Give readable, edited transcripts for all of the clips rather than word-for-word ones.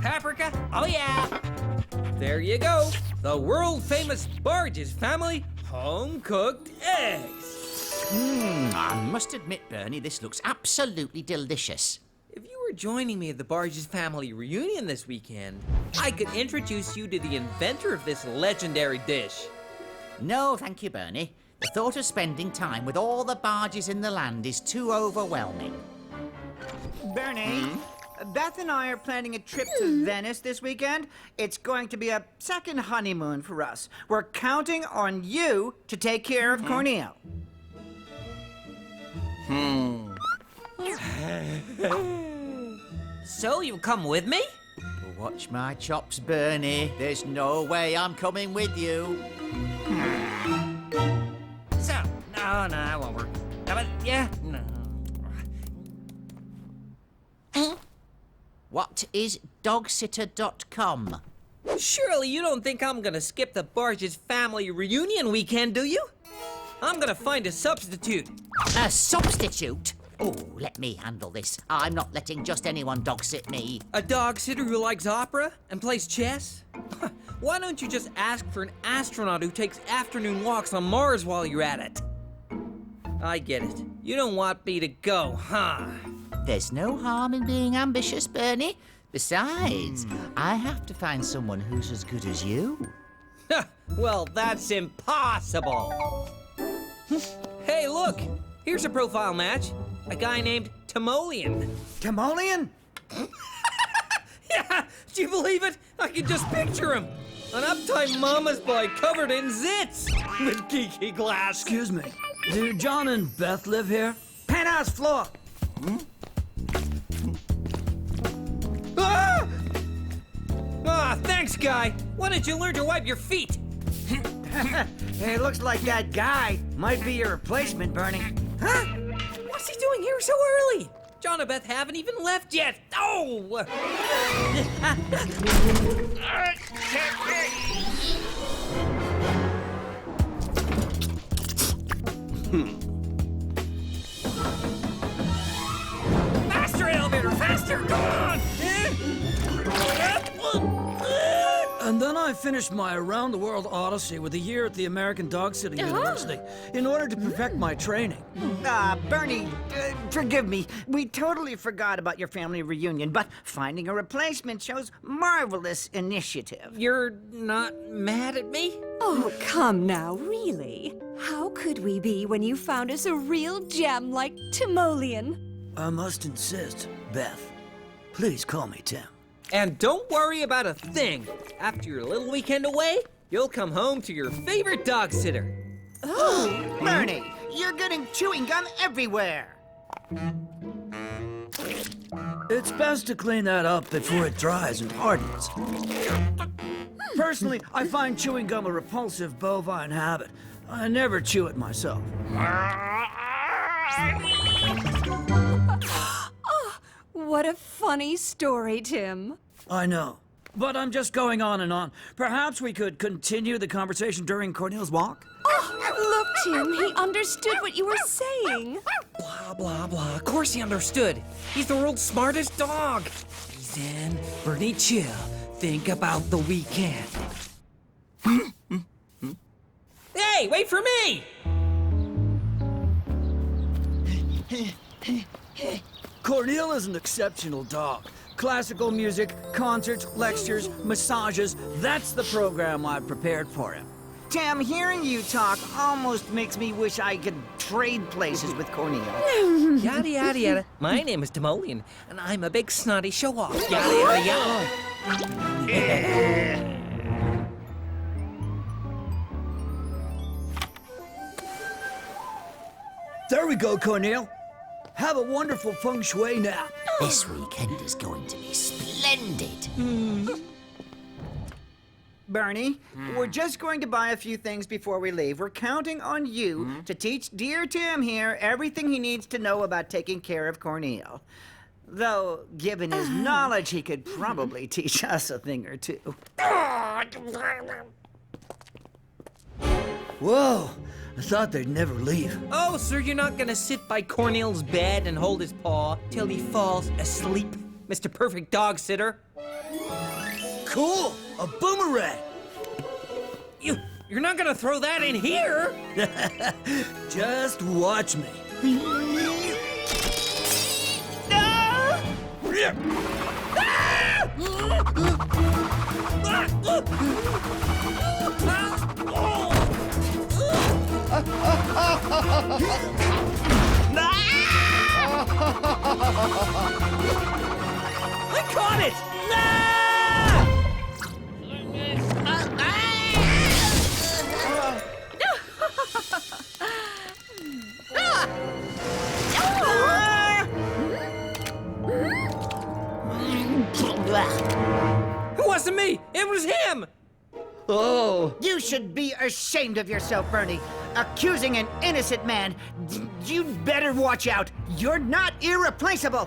paprika. Oh, yeah. There you go. The world-famous Barges family home-cooked eggs. I must admit, Bernie, this looks absolutely delicious. If you were joining me at the Barges family reunion this weekend, I could introduce you to the inventor of this legendary dish. No, thank you, Bernie. The thought of spending time with all the barges in the land is too overwhelming. Bernie, Beth and I are planning a trip to Venice this weekend. It's going to be a second honeymoon for us. We're counting on you to take care of Corneil. So you'll come with me? Watch my chops, Bernie. There's no way I'm coming with you. So, no, it won't work. But, yeah, no. What is dogstitter.com? Surely you don't think I'm gonna skip the Barges family reunion weekend, do you? I'm gonna find a substitute. A substitute? Oh, let me handle this. I'm not letting just anyone dog sit me. A dog sitter who likes opera and plays chess? Why don't you just ask for an astronaut who takes afternoon walks on Mars while you're at it? I get it. You don't want me to go, huh? There's no harm in being ambitious, Bernie. Besides, I have to find someone who's as good as you. Well, that's impossible. Hey, look! Here's a profile match. A guy named Timoleon. Timoleon? Yeah, do you believe it? I can just picture him. An uptight mama's boy covered in zits with geeky glass. Excuse me. Do John and Beth live here? Penthouse floor. Ah! Ah, thanks, guy. Why don't you learn to wipe your feet? Hey, it looks like that guy might be your replacement, Bernie. Huh? What's he doing here so early? John and Beth haven't even left yet. Oh! Faster, elevator, faster! Come on! And then I finished my around-the-world odyssey with a year at the American Dog Sitting University in order to perfect my training. Bernie, forgive me. We totally forgot about your family reunion, but finding a replacement shows marvelous initiative. You're not mad at me? Oh, come now, really? How could we be when you found us a real gem like Timoleon? I must insist, Beth. Please call me Tim. And don't worry about a thing. After your little weekend away, you'll come home to your favorite dog sitter. Oh, Bernie, you're getting chewing gum everywhere. It's best to clean that up before it dries and hardens. Personally, I find chewing gum a repulsive bovine habit. I never chew it myself. What a funny story, Tim. I know, but I'm just going on and on. Perhaps we could continue the conversation during Corneil's walk? Oh, look, Tim, he understood what you were saying. Blah, blah, blah. Of course he understood. He's the world's smartest dog. Zen, Bernie, chill. Think about the weekend. Hey, wait for me! Corneil is an exceptional dog. Classical music, concerts, lectures, massages, that's the program I've prepared for him. Tim, hearing you talk almost makes me wish I could trade places with Corneil. Yada, yada, yada. My name is Timoleon, and I'm a big snotty show-off. Yada, yada, yada. There we go, Corneil. Have a wonderful feng shui nap. This weekend is going to be splendid. Bernie, we're just going to buy a few things before we leave. We're counting on you to teach dear Tim here everything he needs to know about taking care of Corneil. Though, given his knowledge, he could probably teach us a thing or two. Whoa, I thought they'd never leave. Oh, sir, you're not gonna sit by Corneil's bed and hold his paw till he falls asleep, Mr. Perfect Dog Sitter? Cool! A boomerang! You're not gonna throw that in here! Just watch me. I caught it! It wasn't me! It was him! Oh, You should be ashamed of yourself, Bernie. Accusing an innocent man. You'd better watch out. You're not irreplaceable.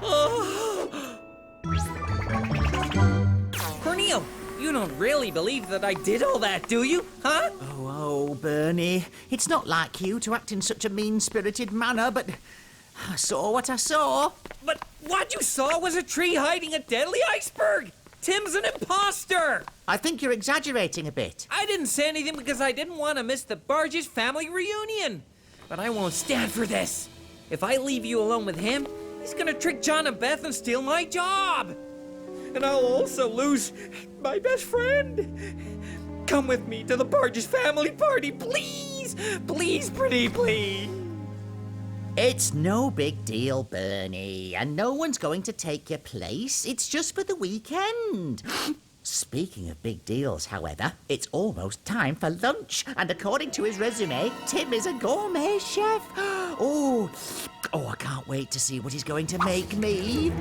Corneil, you don't really believe that I did all that, do you? Huh? Oh, Bernie. It's not like you to act in such a mean-spirited manner, but I saw what I saw. But what you saw was a tree hiding a deadly iceberg! Tim's an imposter! I think you're exaggerating a bit. I didn't say anything because I didn't want to miss the Barges family reunion. But I won't stand for this. If I leave you alone with him, he's gonna trick John and Beth and steal my job. And I'll also lose my best friend. Come with me to the Barges family party, please! Please, pretty please. It's no big deal, Bernie, and no one's going to take your place. It's just for the weekend. Speaking of big deals, however, it's almost time for lunch, and according to his resume, Tim is a gourmet chef. Oh, I can't wait to see what he's going to make me.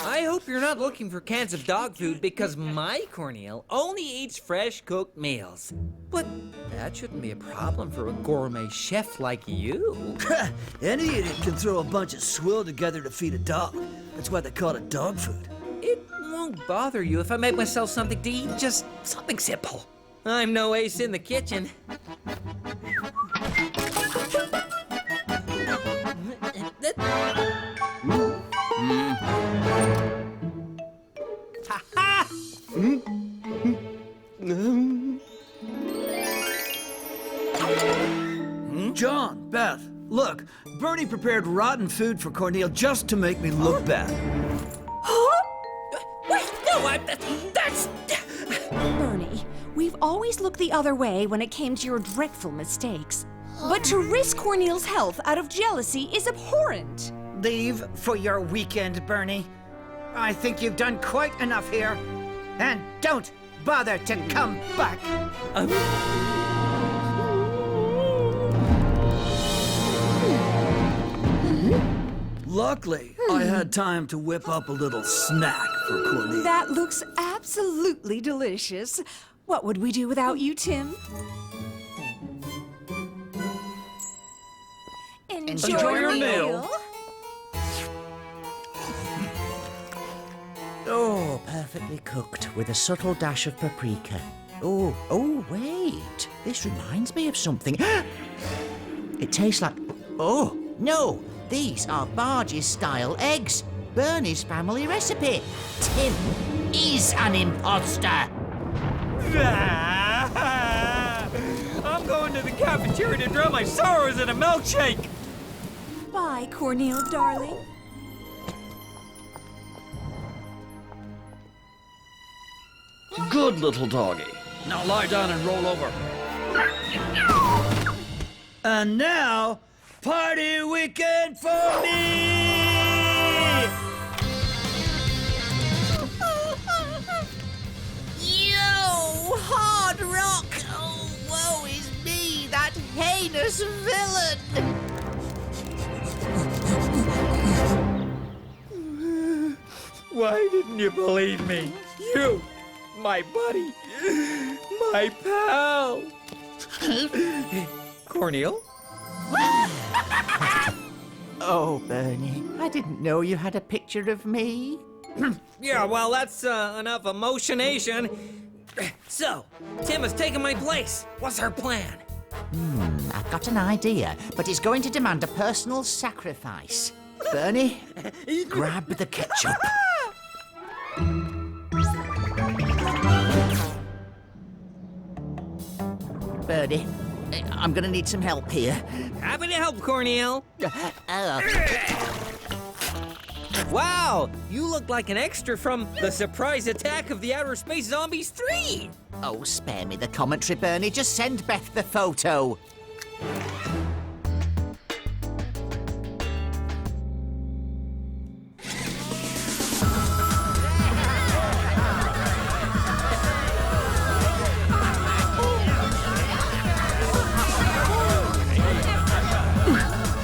I hope you're not looking for cans of dog food because my Corneil only eats fresh cooked meals. But that shouldn't be a problem for a gourmet chef like you. any idiot can throw a bunch of swill together to feed a dog. That's why they call it dog food. It won't bother you if I make myself something to eat, just something simple. I'm no ace in the kitchen. John, Beth, look. Bernie prepared rotten food for Corneil just to make me look bad. Wait, no, that's... Bernie, we've always looked the other way when it came to your dreadful mistakes. But to risk Corneil's health out of jealousy is abhorrent. Leave for your weekend, Bernie. I think you've done quite enough here. And don't bother to come back. Luckily, I had time to whip up a little snack for Corneil. That looks absolutely delicious. What would we do without you, Tim? Enjoy your meal. Oh, perfectly cooked with a subtle dash of paprika. Oh, wait. This reminds me of something. It tastes like... Oh, no. These are Barges-style eggs. Bernie's family recipe. Tim is an imposter. I'm going to the cafeteria to drown my sorrows in a milkshake. Bye, Corneil, darling. Good little doggy. Now lie down and roll over. And now, party weekend for me! Yo, hard rock. Oh, woe is me, that heinous villain. Why didn't you believe me? You, my buddy, my pal. Corneil? Oh, Bernie, I didn't know you had a picture of me. Yeah, well, that's enough emotionation. So, Tim has taken my place. What's our plan? I've got an idea, but it's going to demand a personal sacrifice. Bernie, grab the ketchup. Bernie, I'm gonna need some help here. Happy to help, Corneal. Oh, Wow, you look like an extra from The Surprise Attack of the Outer Space Zombies 3. oh, spare me the commentary, Bernie. Just send Beth the photo.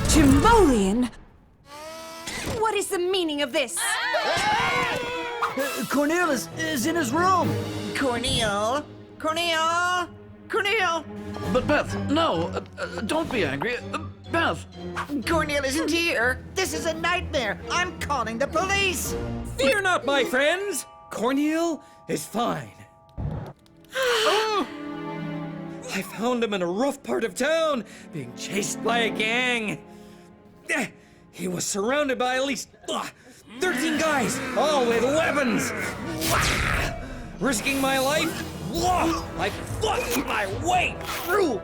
Timoleon? What is the meaning of this? Corneil is in his room. Corneal? Corneal? Corneal? But Beth, no, don't be angry. Beth, Corneal isn't here. This is a nightmare. I'm calling the police. Fear not, my friends. Corneal is fine. I found him in a rough part of town, being chased by a gang. He was surrounded by at least 13 guys, all with weapons. Risking my life, I fought my way through.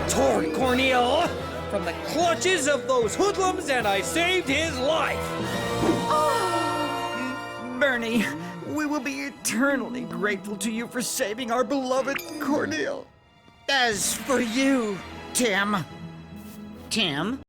Toward Corneal from the clutches of those hoodlums, and I saved his life. Bernie, we will be eternally grateful to you for saving our beloved Corneil. As for you, Tim. Tim?